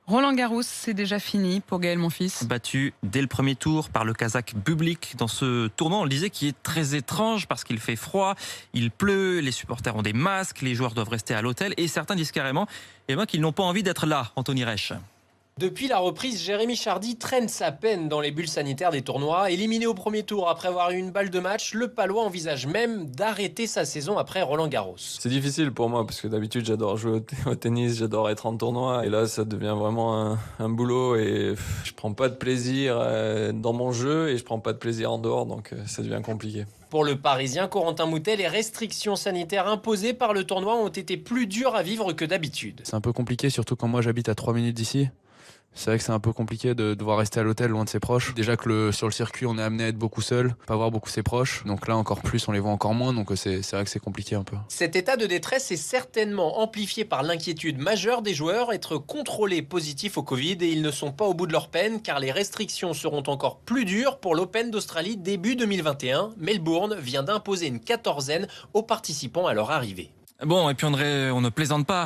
Roland-Garros, c'est déjà fini pour Gaël Monfils. Battu dès le premier tour par le Kazakh Bublik dans ce tournoi, on le disait, qui est très étrange parce qu'il fait froid, il pleut, les supporters ont des masques, les joueurs doivent rester à l'hôtel et certains disent carrément qu'ils n'ont pas envie d'être là, Anthony Reich. Depuis la reprise, Jérémy Chardy traîne sa peine dans les bulles sanitaires des tournois. Éliminé au premier tour après avoir eu une balle de match, le Palois envisage même d'arrêter sa saison après Roland-Garros. C'est difficile pour moi parce que d'habitude j'adore jouer au tennis, j'adore être en tournoi et là ça devient vraiment un boulot et je prends pas de plaisir dans mon jeu et je prends pas de plaisir en dehors, donc ça devient compliqué. Pour le Parisien Corentin Moutet, les restrictions sanitaires imposées par le tournoi ont été plus dures à vivre que d'habitude. C'est un peu compliqué, surtout quand moi j'habite à 3 minutes d'ici. C'est vrai que c'est un peu compliqué de devoir rester à l'hôtel loin de ses proches. Déjà que sur le circuit, on est amené à être beaucoup seul, pas voir beaucoup ses proches. Donc là, encore plus, on les voit encore moins. Donc c'est vrai que c'est compliqué un peu. Cet état de détresse est certainement amplifié par l'inquiétude majeure des joueurs, être contrôlés positifs au Covid. Et ils ne sont pas au bout de leur peine car les restrictions seront encore plus dures pour l'Open d'Australie début 2021. Melbourne vient d'imposer une quatorzaine aux participants à leur arrivée. Bon, et puis on ne plaisante pas.